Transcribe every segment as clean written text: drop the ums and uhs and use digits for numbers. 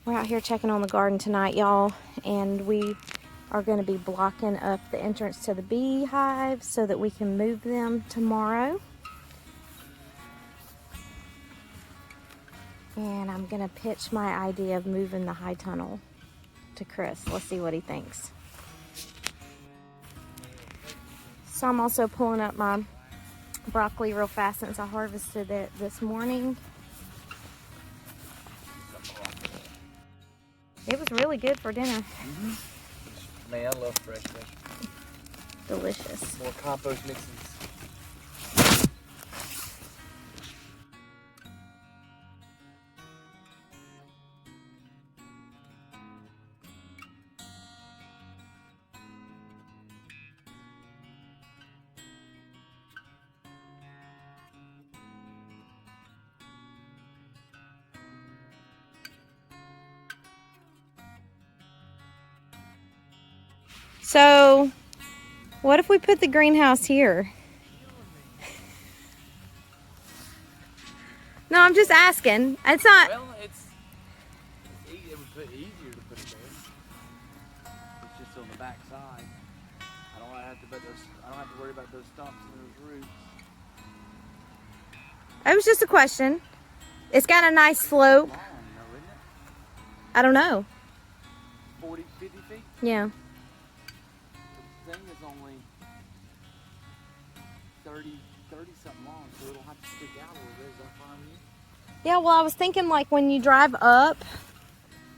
We're out here checking on the garden tonight, y'all, and we are going to be blocking up the entrance to the beehives so that we can move them tomorrow. And I'm going to pitch my idea of moving the high tunnel to Chris. Let's see what he thinks. So I'm also pulling up my broccoli real fast since I harvested it this morning. It was really good for dinner. Man, I love fresh vegetables. Delicious. More compost mixes. So, what if we put the greenhouse here? No, I'm just asking. It's not. Well, it would be easier to put it there. It's just on the back side. I don't have to worry about those stumps and those roots. It was just a question. It's got a nice slope. Long, though, isn't it? I don't know. 40, 50 feet? Yeah. The thing is only 30 something long, so it'll have to stick out a little bit. Is that fine with you? Yeah, well, I was thinking like when you drive up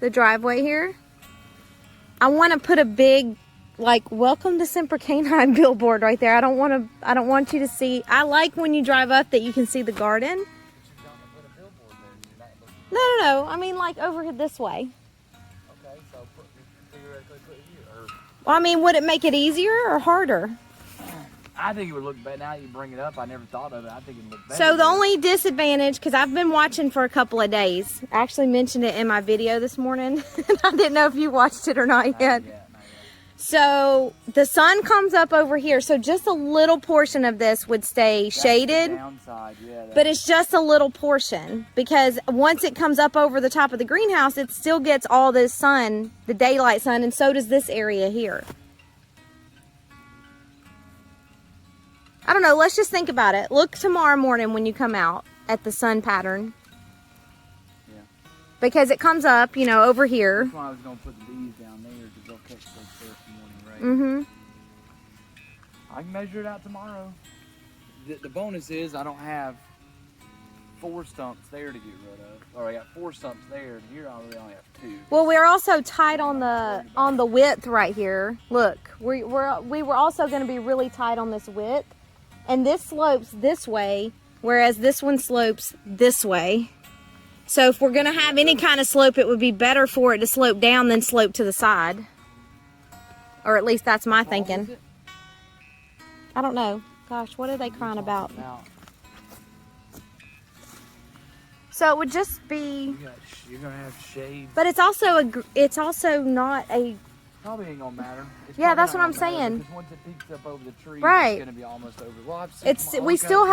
the driveway here, I want to put a big, like, welcome to Semper Canine billboard right there. I don't want you to see. I like when you drive up that you can see the garden. But you don't put a billboard there. You're not looking. No. I mean, like over this way. Okay, so theoretically put it here. Or, Well, I mean, would it make it easier or harder? I think it would look better. Now you bring it up, I never thought of it. I think it would look better. So the only disadvantage, because I've been watching for a couple of days. I actually mentioned it in my video this morning. I didn't know if you watched it or not yet. Not yet. So the sun comes up over here, so just a little portion of this would stay That's shaded. the downside, yeah. But it's just a little portion, because once it comes up over the top of the greenhouse, it still gets all this sun, the daylight sun, and so does this area here. I don't know, let's just think about it. Look tomorrow morning when you come out at the sun pattern. Yeah. Because it comes up, you know, over here. That's why I was going to put the bees down there, because they'll catch those first morning, right? Mm-hmm. I can measure it out tomorrow. The bonus is I don't have 4 stumps there to get rid of. Or I got 4 stumps there, and here I really only have 2. Well, we're also tight on the width right here. Look, we were also going to be really tight on this width. And this slopes this way, whereas this one slopes this way. So if we're going to have any kind of slope, it would be better for it to slope down than slope to the side. Or at least that's my thinking. I don't know. Gosh, what are they crying about? So it would just be... You're going to have shade. But it's also not a... Probably ain't going to matter. Yeah, that's what I'm saying. Because once it peaks up over the tree, Right. it's going to be almost over. Well, We still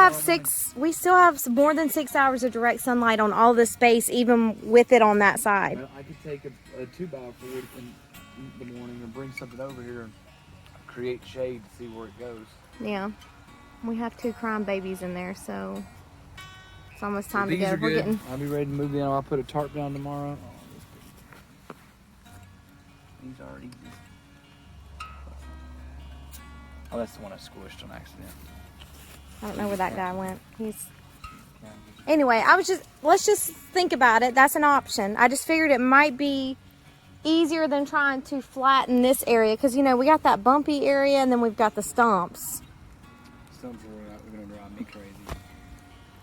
have more than 6 hours of direct sunlight on all this space, even with it on that side. Well, I could take a 2x4 in the morning and bring something over here and create shade to see where it goes. Yeah, we have 2 crying babies in there, so it's almost time to These go. are We're good. getting... I'll be ready to move in. I'll put a tarp down tomorrow. These are easy. Oh, that's the one I squished on accident. I don't know where that guy went. Anyway, let's just think about it. That's an option. I just figured it might be easier than trying to flatten this area, because, you know, we got that bumpy area and then we've got the stumps. Stumps are going to drive me crazy.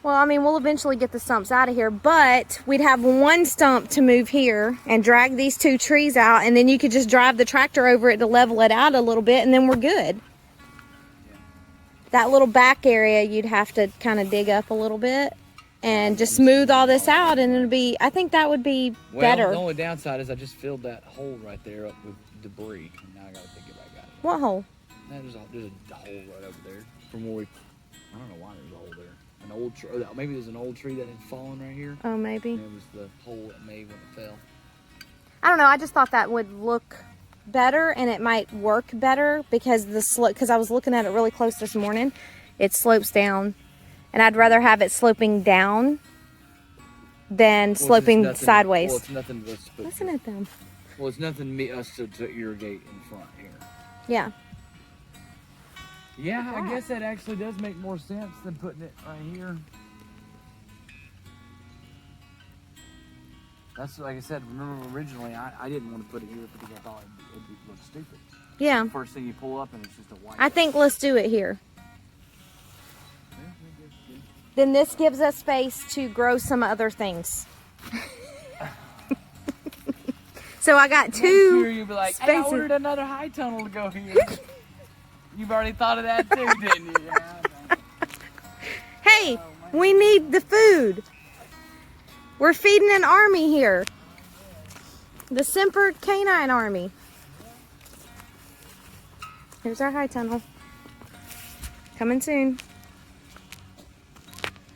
Well, I mean, we'll eventually get the stumps out of here, but we'd have 1 stump to move here and drag these 2 trees out, and then you could just drive the tractor over it to level it out a little bit, and then we're good. Yeah. That little back area, you'd have to kind of dig up a little bit and just smooth all this out, and it'll be, I think that would be better. Well, the only downside is I just filled that hole right there up with debris, and now I got to dig it back out. What hole? There's a hole right over there from where I don't know why there's a hole there. An old tree, maybe there's an old tree that had fallen right here. Oh, maybe. And it was the hole it made when it fell. I don't know, I just thought that would look better and it might work better because the slope, because I was looking at it really close this morning, it slopes down, and I'd rather have it sloping down than sloping nothing, sideways. Well, it's nothing to us to put. Listen at them. Well, it's nothing us to irrigate in front here. Yeah. Yeah, I guess that actually does make more sense than putting it right here. That's like I said. Remember originally, I didn't want to put it here because I thought it'd look stupid. Yeah. First thing you pull up and it's just a white. I think let's do it here. Then this gives us space to grow some other things. So I got two. Next year you'll be like, spaces. hey, I ordered another high tunnel to go here. You've already thought of that too, didn't you? Yeah, Hey, we need the food. We're feeding an army here. The Semper Canine Army. Here's our high tunnel. Coming soon.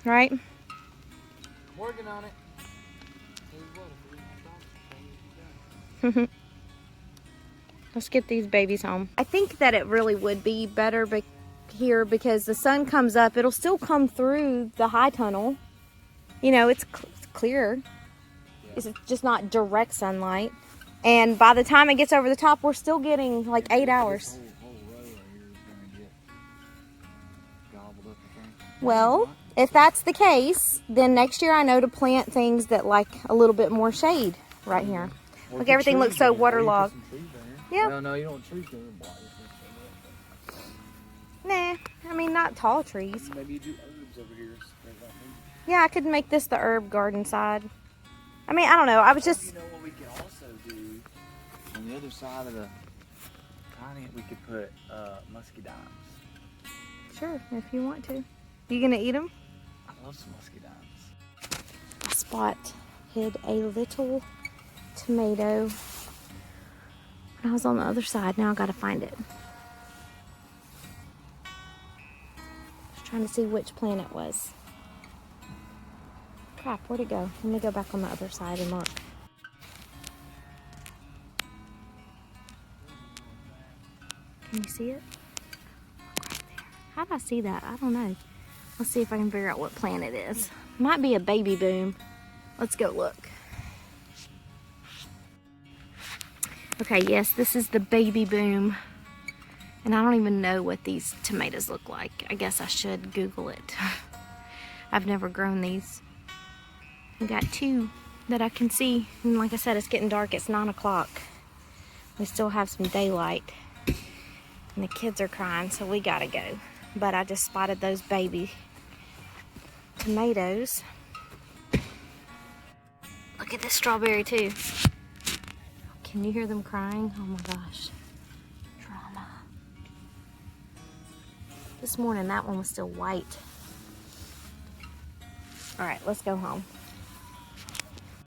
Right? Working on it. Let's get these babies home. I think that it really would be better here because the sun comes up. It'll still come through the high tunnel. You know, it's clear. Yeah. It's just not direct sunlight. And by the time it gets over the top, we're still getting like 8 hours. This whole row right here is going to get gobbled up, I think. Well, if that's the case, then next year I know to plant things that like a little bit more shade right here. Look, everything looks so waterlogged. Yeah. Well, no, you don't want trees going to block it. Nah, I mean not tall trees. Maybe you do herbs over here. Yeah, I could make this the herb garden side. I mean, I don't know. I was just. You know what we could also do on the other side of the tiny, we could put muscadines. Sure, if you want to. You gonna eat them? I love some muscadines. I spot hid a little tomato when I was on the other side. Now I gotta find it. Just trying to see which plant it was. Crap, where'd it go? Let me go back on the other side and look. Can you see it? Look right there. How did I see that? I don't know. Let's see if I can figure out what plant it is. Might be a baby boom. Let's go look. Okay, yes, this is the baby boom. And I don't even know what these tomatoes look like. I guess I should Google it. I've never grown these. I got two that I can see. And like I said, it's getting dark. It's 9 o'clock. We still have some daylight. And the kids are crying, so we gotta go. But I just spotted those baby tomatoes. Look at this strawberry too. Can you hear them crying? Oh my gosh. Drama. This morning that one was still white. All right, let's go home.